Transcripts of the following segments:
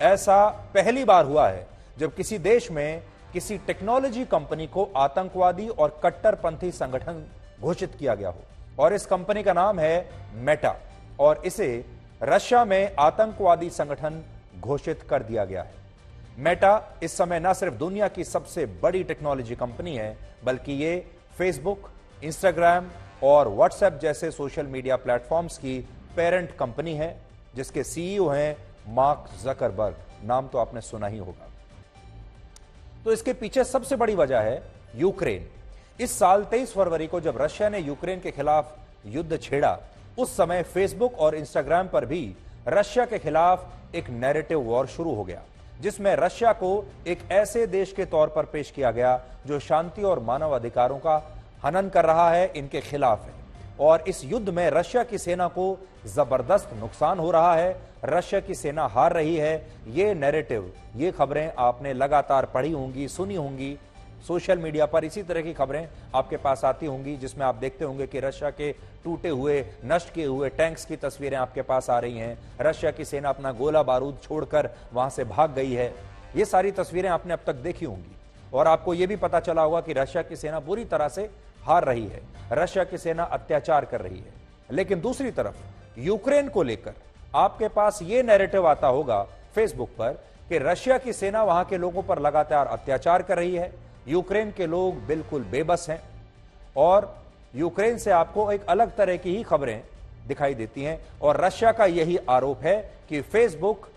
ऐसा पहली बार हुआ है जब किसी देश में किसी टेक्नोलॉजी कंपनी को आतंकवादी और कट्टरपंथी संगठन घोषित किया गया हो। और इस कंपनी का नाम है मेटा और इसे रशिया में आतंकवादी संगठन घोषित कर दिया गया है। मेटा इस समय न सिर्फ दुनिया की सबसे बड़ी टेक्नोलॉजी कंपनी है, बल्कि ये फेसबुक, इंस्टाग्राम और व्हाट्सएप जैसे सोशल मीडिया प्लेटफॉर्म्स की पेरेंट कंपनी है, जिसके सीईओ हैं मार्क जकरबर्ग। नाम तो आपने सुना ही होगा। तो इसके पीछे सबसे बड़ी वजह है यूक्रेन। इस साल 23 फरवरी को जब रशिया ने यूक्रेन के खिलाफ युद्ध छेड़ा, उस समय फेसबुक और इंस्टाग्राम पर भी रशिया के खिलाफ एक नैरेटिव वॉर शुरू हो गया, जिसमें रशिया को एक ऐसे देश के तौर पर पेश किया गया जो शांति और मानव अधिकारों का हनन कर रहा है, इनके खिलाफ है। और इस युद्ध में रशिया की सेना को जबरदस्त नुकसान हो रहा है, रशिया की सेना हार रही है। ये नैरेटिव, ये खबरें आपने लगातार पढ़ी होंगी, सुनी होंगी। सोशल मीडिया पर इसी तरह की खबरें आपके पास आती होंगी, जिसमें आप देखते होंगे कि रशिया के टूटे हुए, नष्ट किए हुए टैंक्स की तस्वीरें आपके पास आ रही हैं। रशिया की सेना अपना गोला बारूद छोड़कर वहां से भाग गई है। ये सारी तस्वीरें आपने अब तक देखी होंगी और आपको यह भी पता चला होगा कि रशिया की सेना बुरी तरह से हार रही है, रशिया की सेना अत्याचार कर रही है। लेकिन दूसरी तरफ यूक्रेन को लेकर आपके पास यह नैरेटिव आता होगा फेसबुक पर कि रशिया की सेना वहां के लोगों पर लगातार अत्याचार कर रही है, यूक्रेन के लोग बिल्कुल बेबस हैं। और यूक्रेन से आपको एक अलग तरह की ही खबरें दिखाई देती हैं। और रशिया का यही आरोप है कि फेसबुक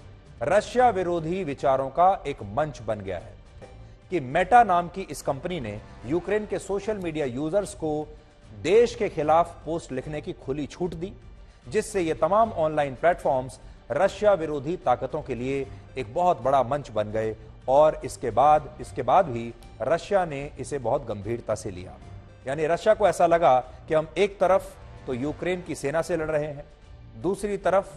रशिया विरोधी विचारों का एक मंच बन गया है, कि मेटा नाम की इस कंपनी ने यूक्रेन के सोशल मीडिया यूजर्स को देश के खिलाफ पोस्ट लिखने की खुली छूट दी, जिससे ये तमाम ऑनलाइन प्लेटफॉर्म्स रशिया विरोधी ताकतों के लिए एक बहुत बड़ा मंच बन गए। और इसके बाद भी रशिया ने इसे बहुत गंभीरता से लिया। यानी रशिया को ऐसा लगा कि हम एक तरफ तो यूक्रेन की सेना से लड़ रहे हैं, दूसरी तरफ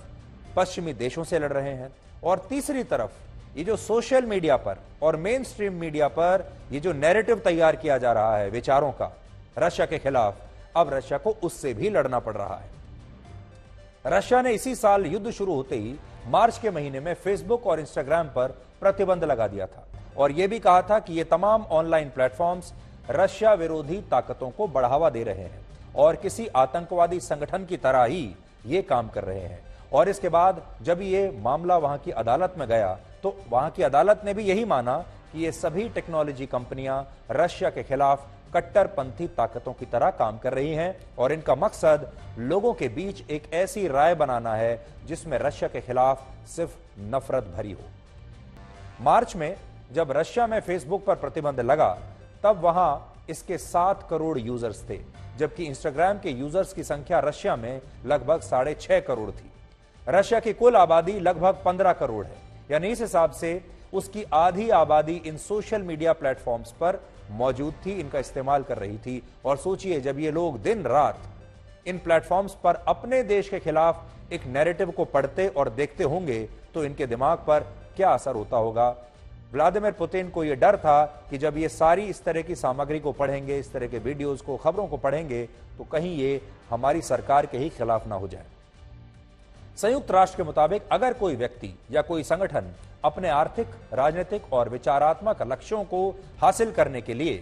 पश्चिमी देशों से लड़ रहे हैं, और तीसरी तरफ ये जो सोशल मीडिया पर और मेन स्ट्रीम मीडिया पर ये जो नैरेटिव तैयार किया जा रहा है विचारों का रशिया के खिलाफ, अब रशिया को उससे भी लड़ना पड़ रहा है। रशिया ने इसी साल युद्ध शुरू होते ही मार्च के महीने में फेसबुक और इंस्टाग्राम पर प्रतिबंध लगा दिया था और यह भी कहा था कि ये तमाम ऑनलाइन प्लेटफॉर्म्स रशिया विरोधी ताकतों को बढ़ावा दे रहे हैं और किसी आतंकवादी संगठन की तरह ही ये काम कर रहे हैं। और इसके बाद जब ये मामला वहां की अदालत में गया तो वहां की अदालत ने भी यही माना कि ये सभी टेक्नोलॉजी कंपनियां रशिया के खिलाफ कट्टरपंथी ताकतों की तरह काम कर रही हैं और इनका मकसद लोगों के बीच एक ऐसी राय बनाना है जिसमें रशिया के खिलाफ सिर्फ नफरत भरी हो। मार्च में जब रशिया में फेसबुक पर प्रतिबंध लगा तब वहां इसके 7 करोड़ यूजर्स थे, जबकि इंस्टाग्राम के यूजर्स की संख्या रशिया में लगभग 6.5 करोड़ थी। रशिया की कुल आबादी लगभग 15 करोड़ है, यानी इस हिसाब से उसकी आधी आबादी इन सोशल मीडिया प्लेटफॉर्म्स पर मौजूद थी, इनका इस्तेमाल कर रही थी। और सोचिए, जब ये लोग दिन रात इन प्लेटफॉर्म्स पर अपने देश के खिलाफ एक नैरेटिव को पढ़ते और देखते होंगे तो इनके दिमाग पर क्या असर होता होगा। व्लादिमीर पुतिन को यह डर था कि जब ये सारी इस तरह की सामग्री को पढ़ेंगे, इस तरह के वीडियोस को, खबरों को पढ़ेंगे, तो कहीं ये हमारी सरकार के ही खिलाफ ना हो जाए। संयुक्त राष्ट्र के मुताबिक अगर कोई व्यक्ति या कोई संगठन अपने आर्थिक, राजनीतिक और विचारात्मक लक्ष्यों को हासिल करने के लिए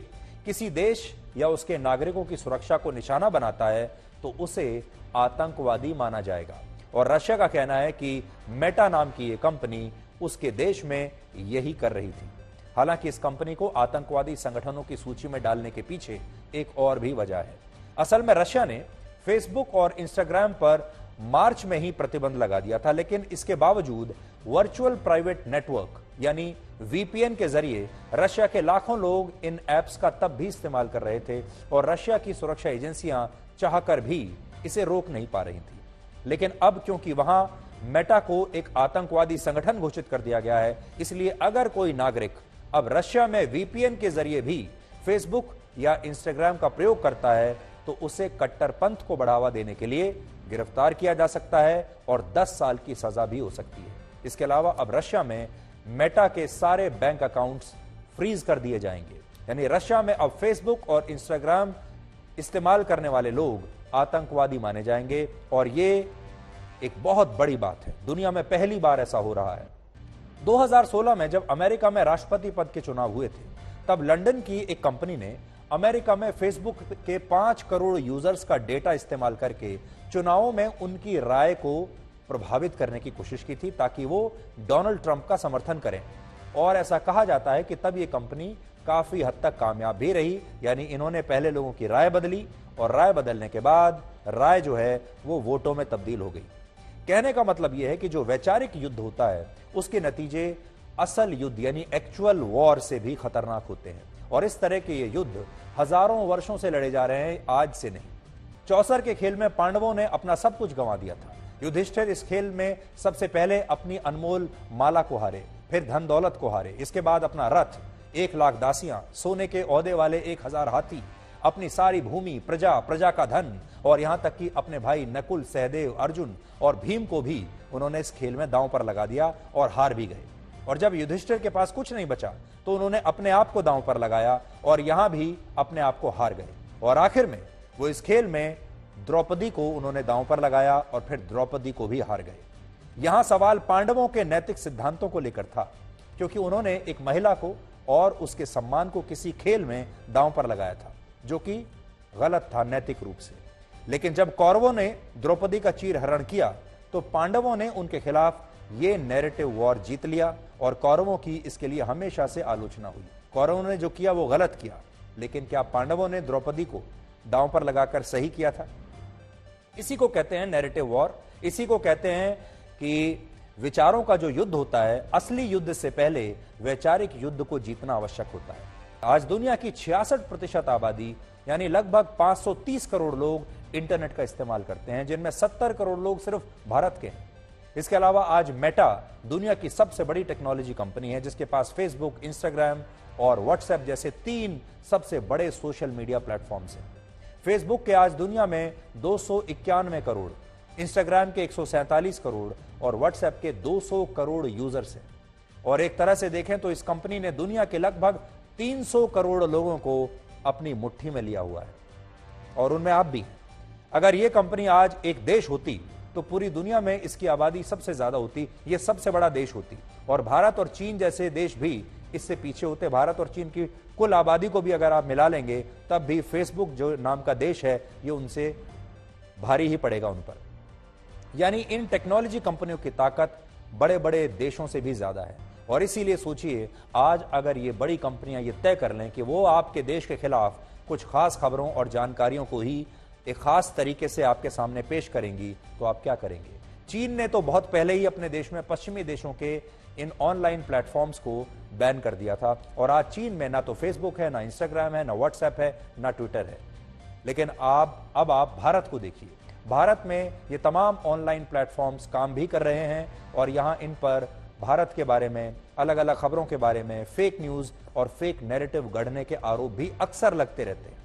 किसी देश या उसके नागरिकों की सुरक्षा को निशाना बनाता है तो उसे आतंकवादी माना जाएगा। और रशिया का कहना है कि मेटा नाम की यह कंपनी उसके देश में यही कर रही थी। हालांकि इस कंपनी को आतंकवादी संगठनों की सूची में डालने के पीछे एक और भी वजह है। असल में रशिया ने फेसबुक और इंस्टाग्राम पर मार्च में ही प्रतिबंध लगा दिया था, लेकिन इसके बावजूद वर्चुअल प्राइवेट नेटवर्क यानी वीपीएन के जरिए रशिया के लाखों लोग इन ऐप्स का तब भी इस्तेमाल कर रहे थे और रशिया की सुरक्षा एजेंसियां चाहकर भी इसे रोक नहीं पा रही थी। लेकिन अब क्योंकि वहां मेटा को एक आतंकवादी संगठन घोषित कर दिया गया है, इसलिए अगर कोई नागरिक अब रशिया में वीपीएन के जरिए भी फेसबुक या इंस्टाग्राम का प्रयोग करता है तो उसे कट्टरपंथ को बढ़ावा देने के लिए गिरफ्तार किया जा सकता है और 10 साल की सजा भी हो सकती है। इसके अलावा अब रशिया में मेटा के सारे बैंक अकाउंट्स फ्रीज कर दिए जाएंगे। यानी रशिया में अब फेसबुक और इंस्टाग्राम इस्तेमाल करने वाले लोग आतंकवादी माने जाएंगे और ये एक बहुत बड़ी बात है। दुनिया में पहली बार ऐसा हो रहा है। 2016 में जब अमेरिका में राष्ट्रपति पद के चुनाव हुए थे, तब लंदन की एक कंपनी ने अमेरिका में फेसबुक के 5 करोड़ यूजर्स का डेटा इस्तेमाल करके चुनावों में उनकी राय को प्रभावित करने की कोशिश की थी, ताकि वो डोनाल्ड ट्रंप का समर्थन करें। और ऐसा कहा जाता है कि तब ये कंपनी काफी हद तक कामयाब भी रही, यानी इन्होंने पहले लोगों की राय बदली और राय बदलने के बाद राय जो है वो वोटों में तब्दील हो गई। कहने का मतलब यह है कि जो वैचारिक युद्ध होता है उसके नतीजे असल युद्ध यानी एक्चुअल वॉर से भी खतरनाक होते हैं, और इस तरह के ये युद्ध हजारों वर्षों से लड़े जा रहे हैं, आज से नहीं। चौसर के खेल में पांडवों ने अपना सब कुछ गंवा दिया था। युधिष्ठिर इस खेल में सबसे पहले अपनी अनमोल माला को हारे, फिर धन दौलत को हारे, इसके बाद अपना रथ, 1 लाख दासियां, सोने के ओहदे वाले 1000 हाथी, अपनी सारी भूमि, प्रजा, प्रजा का धन, और यहां तक कि अपने भाई नकुल, सहदेव, अर्जुन और भीम को भी उन्होंने इस खेल में दांव पर लगा दिया और हार भी गए। और जब युधिष्ठिर के पास कुछ नहीं बचा तो उन्होंने अपने आप को दांव पर लगाया और यहां भी अपने आप को हार गए। और आखिर में वो इस खेल में द्रौपदी को उन्होंने दांव पर लगाया और फिर द्रौपदी को भी हार गए। यहां सवाल पांडवों के नैतिक सिद्धांतों को लेकर था, क्योंकि उन्होंने एक महिला को और उसके सम्मान को किसी खेल में दांव पर लगाया था, जो कि गलत था नैतिक रूप से। लेकिन जब कौरवों ने द्रौपदी का चीर हरण किया तो पांडवों ने उनके खिलाफ ये नैरेटिव वॉर जीत लिया, और कौरवों की इसके लिए हमेशा से आलोचना हुई। कौरवों ने जो किया वो गलत किया, लेकिन क्या पांडवों ने द्रौपदी को दांव पर लगाकर सही किया था? इसी को कहते हैं नैरेटिव वॉर। इसी को कहते हैं कि विचारों का जो युद्ध होता है, असली युद्ध से पहले वैचारिक युद्ध को जीतना आवश्यक होता है। आज दुनिया की 66% आबादी यानी लगभग 530 करोड़ लोग इंटरनेट का इस्तेमाल करते हैं, जिनमें 70 करोड़ लोग सिर्फ भारत के हैं। इसके अलावा आज मेटा दुनिया की सबसे बड़ी टेक्नोलॉजी कंपनी है, जिसके पास फेसबुक, इंस्टाग्राम और व्हाट्सएप जैसे 3 सबसे बड़े सोशल मीडिया प्लेटफॉर्म्स हैं। फेसबुक के आज दुनिया में 291 करोड़, इंस्टाग्राम के 147 करोड़ और व्हाट्सएप के 200 करोड़ यूजर्स हैं। और एक तरह से देखें तो इस कंपनी ने दुनिया के लगभग 300 करोड़ लोगों को अपनी मुट्ठी में लिया हुआ है, और उनमें आप भी हैं। अगर यह कंपनी आज एक देश होती तो पूरी दुनिया में इसकी आबादी सबसे ज्यादा होती, यह सबसे बड़ा देश होती, और भारत और चीन जैसे देश भी इससे पीछे होते। भारत और चीन की कुल आबादी को भी अगर आप मिला लेंगे तब भी फेसबुक जो नाम का देश है ये उनसे भारी ही पड़ेगा उन पर। यानी इन टेक्नोलॉजी कंपनियों की ताकत बड़े बड़े देशों से भी ज्यादा है। और इसीलिए सोचिए, आज अगर ये बड़ी कंपनियां ये तय कर लें कि वो आपके देश के खिलाफ कुछ खास खबरों और जानकारियों को ही एक खास तरीके से आपके सामने पेश करेंगी, तो आप क्या करेंगे? चीन ने तो बहुत पहले ही अपने देश में पश्चिमी देशों के इन ऑनलाइन प्लेटफॉर्म्स को बैन कर दिया था, और आज चीन में ना तो फेसबुक है, ना इंस्टाग्राम है, ना व्हाट्सएप है, ना ट्विटर है। लेकिन अब आप भारत को देखिए। भारत में ये तमाम ऑनलाइन प्लेटफॉर्म्स काम भी कर रहे हैं, और यहां इन पर भारत के बारे में, अलग अलग खबरों के बारे में फेक न्यूज और फेक नैरेटिव गढ़ने के आरोप भी अक्सर लगते रहते हैं।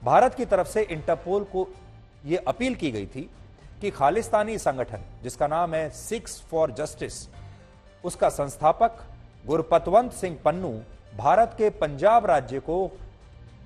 भारत की तरफ से इंटरपोल को यह अपील की गई थी कि खालिस्तानी संगठन जिसका नाम है सिक्स फॉर जस्टिस, उसका संस्थापक गुरपतवंत सिंह पन्नू भारत के पंजाब राज्य को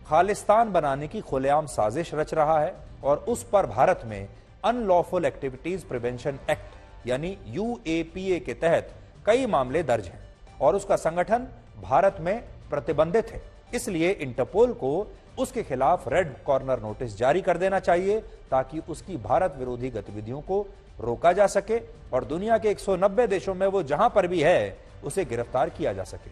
खालिस्तान बनाने की खुलेआम साजिश रच रहा है, और उस पर भारत में अनलॉफुल एक्टिविटीज प्रिवेंशन एक्ट यानी यूएपीए के तहत कई मामले दर्ज हैं, और उसका संगठन भारत में प्रतिबंधित है। इसलिए इंटरपोल को उसके खिलाफ रेड कॉर्नर नोटिस जारी कर देना चाहिए, ताकि उसकी भारत विरोधी गतिविधियों को रोका जा सके और दुनिया के 190 देशों में वो जहां पर भी है उसे गिरफ्तार किया जा सके।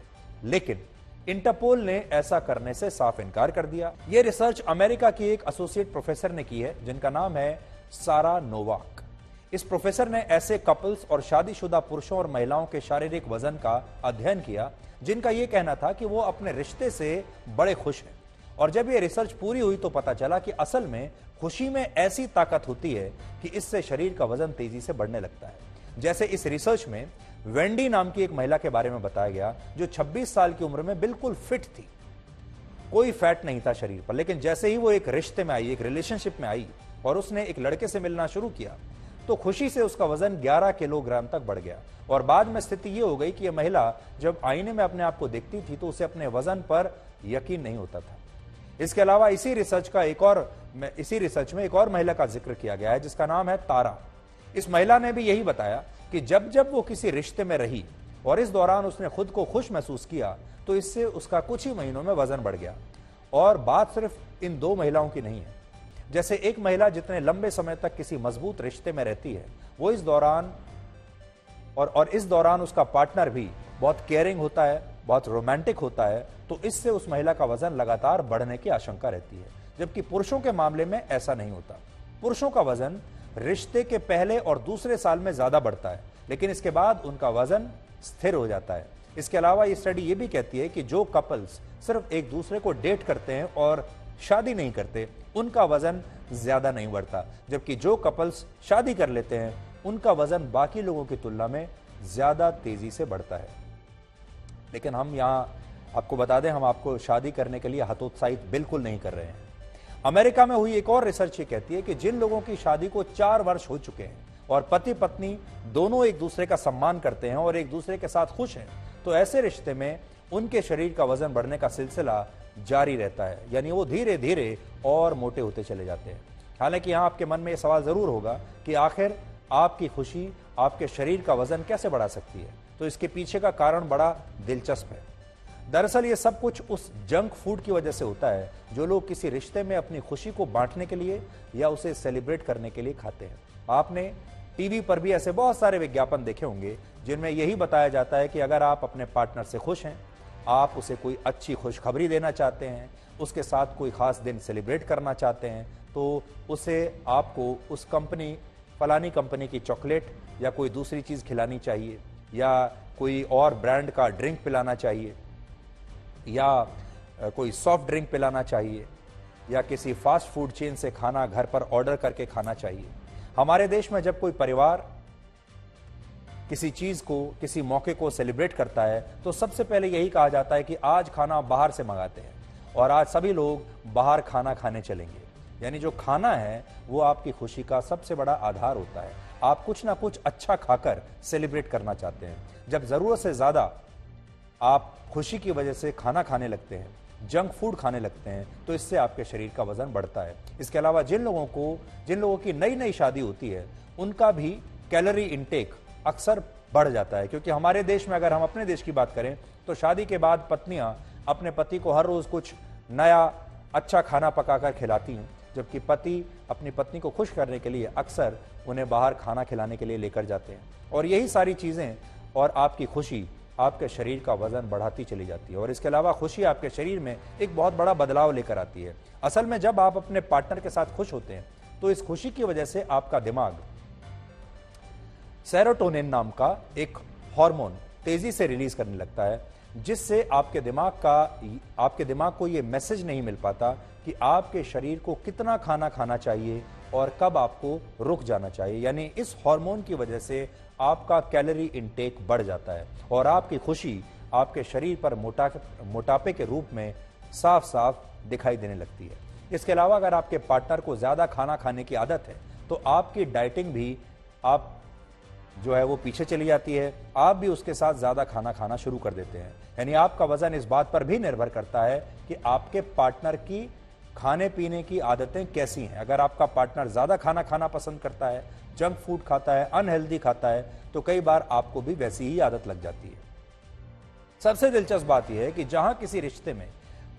लेकिन इंटरपोल ने ऐसा करने से साफ इनकार कर दिया। यह रिसर्च अमेरिका की एक एसोसिएट प्रोफेसर ने की है, जिनका नाम है सारा नोवाक। इस प्रोफेसर ने ऐसे कपल्स और शादीशुदा पुरुषों और महिलाओं के शारीरिक वजन का अध्ययन किया जिनका यह कहना था कि वो अपने रिश्ते से बड़े खुश हैं। और जब ये रिसर्च पूरी हुई तो पता चला कि असल में खुशी में ऐसी ताकत होती है कि इससे शरीर का वजन तेजी से बढ़ने लगता है। जैसे इस रिसर्च में वेंडी नाम की एक महिला के बारे में बताया गया, जो 26 साल की उम्र में बिल्कुल फिट थी, कोई फैट नहीं था शरीर पर। लेकिन जैसे ही वो एक रिश्ते में आई, एक रिलेशनशिप में आई और उसने एक लड़के से मिलना शुरू किया, तो खुशी से उसका वजन 11 किलोग्राम तक बढ़ गया। और बाद में स्थिति ये हो गई कि यह महिला जब आईने में अपने आप को देखती थी तो उसे अपने वजन पर यकीन नहीं होता था। इसके अलावा इसी रिसर्च में एक और महिला का जिक्र किया गया है, जिसका नाम है तारा। इस महिला ने भी यही बताया कि जब जब वो किसी रिश्ते में रही और इस दौरान उसने खुद को खुश महसूस किया तो इससे उसका कुछ ही महीनों में वजन बढ़ गया। और बात सिर्फ इन 2 महिलाओं की नहीं है। जैसे एक महिला जितने लंबे समय तक किसी मजबूत रिश्ते में रहती है, वो इस दौरान उसका पार्टनर भी बहुत केयरिंग होता है, बहुत रोमांटिक होता है, तो इससे उस महिला का वजन लगातार बढ़ने की आशंका रहती है। जबकि पुरुषों के मामले में ऐसा नहीं होता। पुरुषों का वजन रिश्ते के पहले और दूसरे साल में ज्यादा बढ़ता है, लेकिन इसके बाद उनका वजन स्थिर हो जाता है। इसके अलावा ये स्टडी ये भी कहती है कि जो कपल्स सिर्फ एक दूसरे को डेट करते हैं और शादी नहीं करते, उनका वजन ज्यादा नहीं बढ़ता, जबकि जो कपल्स शादी कर लेते हैं उनका वजन बाकी लोगों की तुलना में ज्यादा तेजी से बढ़ता है। लेकिन हम यहाँ आपको बता दें, हम आपको शादी करने के लिए हतोत्साहित बिल्कुल नहीं कर रहे हैं। अमेरिका में हुई एक और रिसर्च ये कहती है कि जिन लोगों की शादी को 4 वर्ष हो चुके हैं और पति पत्नी दोनों एक दूसरे का सम्मान करते हैं और एक दूसरे के साथ खुश हैं, तो ऐसे रिश्ते में उनके शरीर का वजन बढ़ने का सिलसिला जारी रहता है, यानी वो धीरे धीरे और मोटे होते चले जाते हैं। हालांकि यहां आपके मन में यह सवाल जरूर होगा कि आखिर आपकी खुशी आपके शरीर का वजन कैसे बढ़ा सकती है। तो इसके पीछे का कारण बड़ा दिलचस्प है। दरअसल ये सब कुछ उस जंक फूड की वजह से होता है जो लोग किसी रिश्ते में अपनी खुशी को बांटने के लिए या उसे सेलिब्रेट करने के लिए खाते हैं। आपने टीवी पर भी ऐसे बहुत सारे विज्ञापन देखे होंगे जिनमें यही बताया जाता है कि अगर आप अपने पार्टनर से खुश हैं, आप उसे कोई अच्छी खुशखबरी देना चाहते हैं, उसके साथ कोई खास दिन सेलिब्रेट करना चाहते हैं, तो उसे आपको उस फलानी कंपनी की चॉकलेट या कोई दूसरी चीज खिलानी चाहिए, या कोई और ब्रांड का ड्रिंक पिलाना चाहिए, या कोई सॉफ्ट ड्रिंक पिलाना चाहिए, या किसी फास्ट फूड चेन से खाना घर पर ऑर्डर करके खाना चाहिए। हमारे देश में जब कोई परिवार किसी चीज को, किसी मौके को सेलिब्रेट करता है तो सबसे पहले यही कहा जाता है कि आज खाना बाहर से मंगाते हैं और आज सभी लोग बाहर खाना खाने चलेंगे। यानी जो खाना है वो आपकी खुशी का सबसे बड़ा आधार होता है। आप कुछ ना कुछ अच्छा खाकर सेलिब्रेट करना चाहते हैं। जब जरूरत से ज्यादा आप खुशी की वजह से खाना खाने लगते हैं, जंक फूड खाने लगते हैं, तो इससे आपके शरीर का वजन बढ़ता है। इसके अलावा जिन लोगों की नई नई शादी होती है, उनका भी कैलोरी इंटेक अक्सर बढ़ जाता है, क्योंकि हमारे देश में, अगर हम अपने देश की बात करें, तो शादी के बाद पत्नियां अपने पति को हर रोज कुछ नया अच्छा खाना पकाकर खिलाती हैं, जबकि पति अपनी पत्नी को खुश करने के लिए अक्सर उन्हें बाहर खाना खिलाने के लिए लेकर जाते हैं। और यही सारी चीजें और आपकी खुशी आपके शरीर का वजन बढ़ाती चली जाती है। और इसके अलावा खुशी आपके शरीर में एक बहुत बड़ा बदलाव लेकर आती है। असल में जब आप अपने पार्टनर के साथ खुश होते हैं तो इस खुशी की वजह से आपका दिमाग सेरोटोनिन नाम का एक हार्मोन तेजी से रिलीज करने लगता है, जिससे आपके दिमाग को यह मैसेज नहीं मिल पाता कि आपके शरीर को कितना खाना खाना चाहिए और कब आपको रुक जाना चाहिए। यानी इस हार्मोन की वजह से आपका कैलोरी इंटेक बढ़ जाता है और आपकी खुशी आपके शरीर पर मोटापे के रूप में साफ साफ दिखाई देने लगती है। इसके अलावा अगर आपके पार्टनर को ज्यादा खाना खाने की आदत है तो आपकी डाइटिंग भी वो पीछे चली जाती है। आप भी उसके साथ ज्यादा खाना खाना शुरू कर देते हैं। यानी आपका वजन इस बात पर भी निर्भर करता है कि आपके पार्टनर की खाने पीने की आदतें कैसी हैं। अगर आपका पार्टनर ज्यादा खाना खाना पसंद करता है, जंक फूड खाता है, अनहेल्दी खाता है, तो कई बार आपको भी वैसी ही आदत लग जाती है। सबसे दिलचस्प बात यह है कि जहां किसी रिश्ते में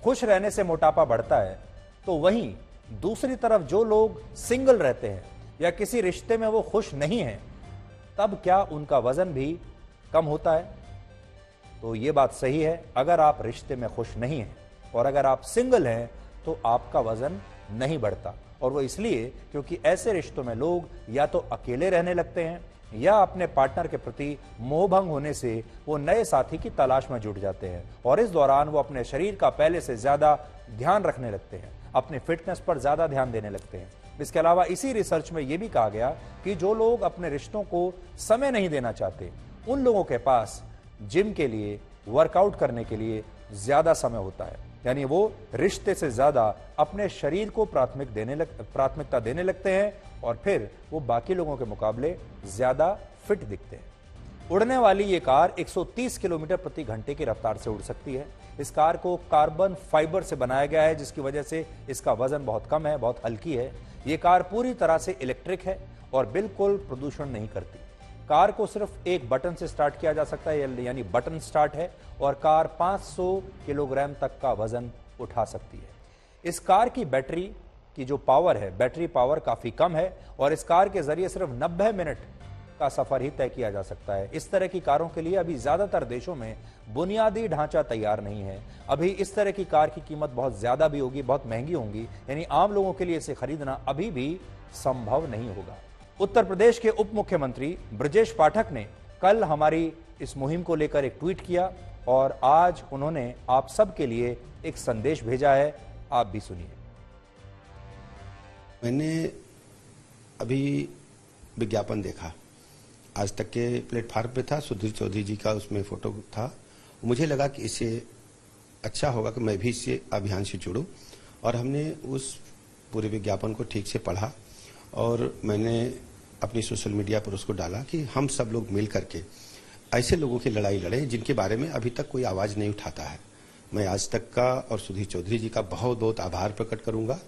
खुश रहने से मोटापा बढ़ता है, तो वहीं दूसरी तरफ जो लोग सिंगल रहते हैं या किसी रिश्ते में वो खुश नहीं है, तब क्या उनका वजन भी कम होता है? तो ये बात सही है। अगर आप रिश्ते में खुश नहीं हैं और अगर आप सिंगल हैं तो आपका वजन नहीं बढ़ता। और वो इसलिए क्योंकि ऐसे रिश्तों में लोग या तो अकेले रहने लगते हैं या अपने पार्टनर के प्रति मोहभंग होने से वो नए साथी की तलाश में जुट जाते हैं और इस दौरान वो अपने शरीर का पहले से ज्यादा ध्यान रखने लगते हैं, अपने फिटनेस पर ज्यादा ध्यान देने लगते हैं। इसके अलावा इसी रिसर्च में यह भी कहा गया कि जो लोग अपने रिश्तों को समय नहीं देना चाहते, उन लोगों के पास जिम के लिए, वर्कआउट करने के लिए ज्यादा समय होता है। यानी वो रिश्ते से ज्यादा अपने शरीर को प्राथमिकता देने लगते हैं और फिर वो बाकी लोगों के मुकाबले ज्यादा फिट दिखते हैं। उड़ने वाली ये कार 130 किलोमीटर प्रति घंटे की रफ्तार से उड़ सकती है। इस कार को कार्बन फाइबर से बनाया गया है, जिसकी वजह से इसका वजन बहुत कम है, बहुत हल्की है। ये कार पूरी तरह से इलेक्ट्रिक है और बिल्कुल प्रदूषण नहीं करती। कार को सिर्फ एक बटन से स्टार्ट किया जा सकता है, यानी बटन स्टार्ट है, और कार 500 किलोग्राम तक का वजन उठा सकती है। इस कार की बैटरी की जो पावर है, बैटरी पावर काफी कम है, और इस कार के जरिए सिर्फ 90 मिनट का सफर ही तय किया जा सकता है। इस तरह की कारों के लिए अभी ज्यादातर देशों में बुनियादी ढांचा तैयार नहीं है। अभी इस तरह की कार की कीमत बहुत ज्यादा भी होगी, बहुत महंगी होगी, यानी आम लोगों के लिए इसे खरीदना अभी भी संभव नहीं होगा। उत्तर प्रदेश के उप मुख्यमंत्री ब्रजेश पाठक ने कल हमारी इस मुहिम को लेकर एक ट्वीट किया, और आज उन्होंने आप सबके लिए एक संदेश भेजा है, आप भी सुनिए। मैंने अभी विज्ञापन देखा, आज तक के प्लेटफार्म पे था, सुधीर चौधरी जी का उसमें फोटो था। मुझे लगा कि इससे अच्छा होगा कि मैं भी इससे अभियान से जुड़ूं, और हमने उस पूरे विज्ञापन को ठीक से पढ़ा, और मैंने अपनी सोशल मीडिया पर उसको डाला कि हम सब लोग मिल करके ऐसे लोगों की लड़ाई लड़ें जिनके बारे में अभी तक कोई आवाज नहीं उठाता है। मैं आज तक का और सुधीर चौधरी जी का बहुत बहुत आभार प्रकट करूंगा